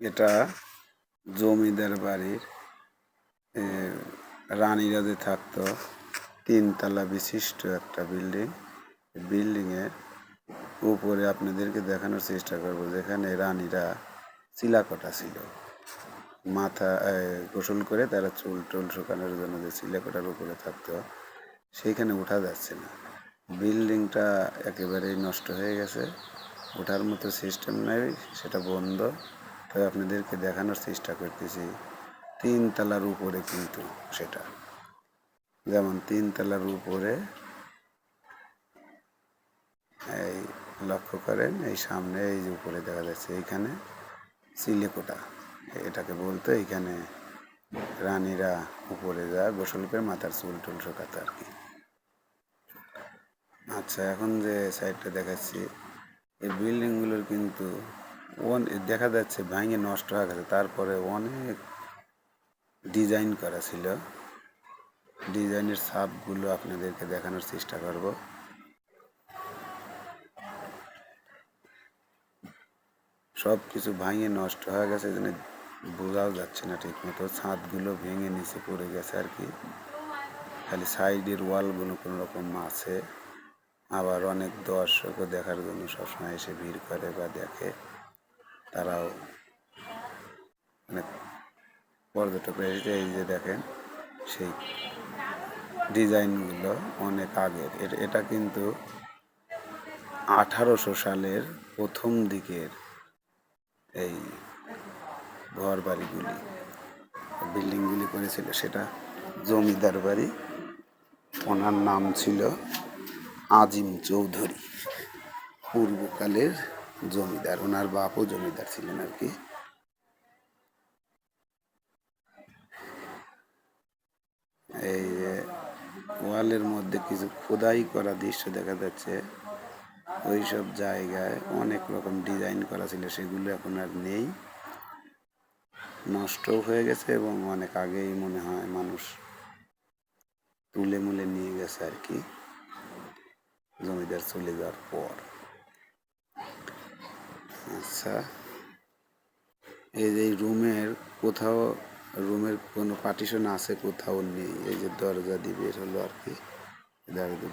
এটা জমিদার বাড়ির রানীরা যে থাকতো, 3 তলা বিশিষ্ট একটা বিল্ডিংয়ের উপরে আপনাদেরকে দেখানোর চেষ্টা করব, যেখানে রানীরা চিলাকোটা ছিল। মাথা গোসল করে তারা চুল টুল শুকানোর জন্য যে চিলাকোটার উপরে থাকতো, সেইখানে ওঠা যাচ্ছে না। বিল্ডিংটা একেবারেই নষ্ট হয়ে গেছে, ওঠার মতো সিস্টেম নেই, সেটা বন্ধ। তাই আপনাদেরকে দেখানোর চেষ্টা করতেছি 3 তলার উপরে, কিন্তু সেটা যেমন 3 তলার উপরে এই লক্ষ্য করেন, এই সামনে এই যে উপরে দেখা যাচ্ছে, এইখানে চিলেকোটা এটাকে বলতো। এইখানে রানীরা উপরে যা গোসল করে মাথার চুল টুল শুকাতো আর কি। আচ্ছা, এখন যে সাইডটা দেখাচ্ছি, এই বিল্ডিংগুলোর কিন্তু দেখা যাচ্ছে ভাঙে নষ্ট হয়ে গেছে, তারপরে অনেক ডিজাইন করা ছিল। ডিজাইনের ছাপগুলো আপনাদেরকে দেখানোর চেষ্টা করব। সব কিছু ভাঙে নষ্ট হয়ে গেছে, যেন বোঝাও যাচ্ছে না ঠিক মতো। ছাদগুলো ভেঙে নিচে পড়ে গেছে আর কি, খালি সাইডের ওয়ালগুলো কোনো রকম আছে। আবার অনেক দর্শকও দেখার জন্য সবসময় এসে ভিড় করে বা দেখে, তারাও অনেক পর্যটকরা এসে এই যে দেখেন সেই ডিজাইনগুলো অনেক আগের। এটা কিন্তু 1800 সালের প্রথম দিকের এই ঘর বাড়িগুলি, বিল্ডিংগুলি করেছিল, সেটা জমিদার বাড়ি। ওনার নাম ছিল আজিম চৌধুরী, পূর্বকালের জমিদার। ওনার বাপও জমিদার ছিলেন আর কি। এই ওয়ালের মধ্যে কিছু খোদাই করা দৃশ্য দেখা যাচ্ছে। ওই সব জায়গায় অনেক রকম ডিজাইন করা ছিল, সেগুলো এখন আর নেই, নষ্টও হয়ে গেছে এবং অনেক আগেই মনে হয় মানুষ তুলে মুলে নিয়ে গেছে আর কি, জমিদার চলে যাওয়ার পর। আচ্ছা, এই যে রুমের কোনো পার্টিশন আছে, কোথাও নেই। এই যে দরজা দিয়ে বের হলো আর কি,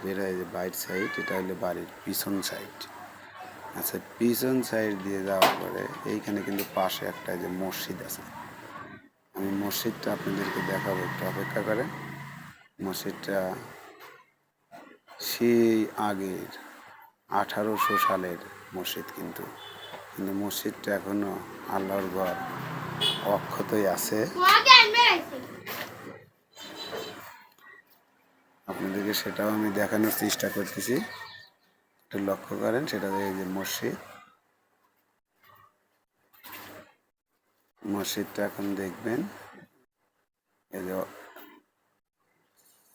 বের হয় যে বাইর সাইড, এটা হলো বাড়ির পিছন সাইড। আচ্ছা, পিছন সাইড দিয়ে যাওয়ার পরে এইখানে কিন্তু পাশে একটা যে মসজিদ আছে, আমি মসজিদটা আপনাদেরকে দেখাবো, একটু অপেক্ষা করেন। মসজিদটা সেই আগের 1800 সালের মসজিদ, কিন্তু মসজিদটা এখনো আল্লাহর ঘর অক্ষতই আছে। আপনাদেরকে সেটাও আমি দেখানোর চেষ্টা করতেছি, একটু লক্ষ্য করেন। সেটা এই যে মসজিদটা এখন দেখবেন, এই যে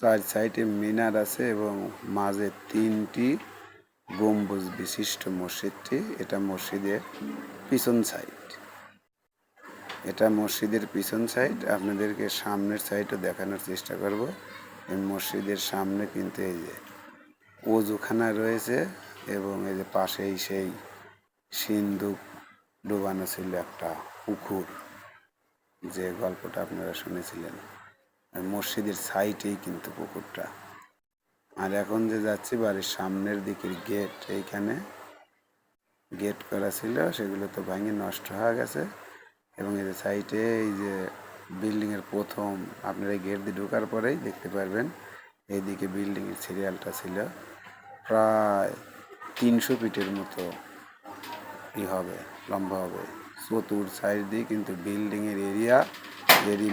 4 সাইডে মিনার আছে এবং মাঝে 3টি গম্বুজ বিশিষ্ট মসজিদটি। এটা মসজিদের পিছন সাইড। এটা মসজিদের পিছন সাইড। আপনাদেরকে সামনের সাইডও দেখানোর চেষ্টা করব। এই মসজিদের সামনে কিন্তু এই যে ওযুখানা রয়েছে এবং এই যে পাশেই সেই সিন্দুক ডোবানো ছিল একটা পুকুর, যে গল্পটা আপনারা শুনেছিলেন। মসজিদের সাইডেই কিন্তু পুকুরটা। আর এখন যে যাচ্ছি বাড়ির সামনের দিকের গেট, এইখানে গেট করা ছিল, সেগুলো তো ভাঙে নষ্ট হয়ে গেছে। এবং এই যে সাইডে এই যে বিল্ডিংয়ের প্রথম, আপনারা এই গেট দিয়ে ঢোকার পরেই দেখতে পারবেন, এইদিকে বিল্ডিংয়ের সিরিয়ালটা ছিল প্রায় 300 ফিটের মতো হবে, লম্বা হবে। চতুর সাইড দিয়ে কিন্তু বিল্ডিংয়ের এরিয়া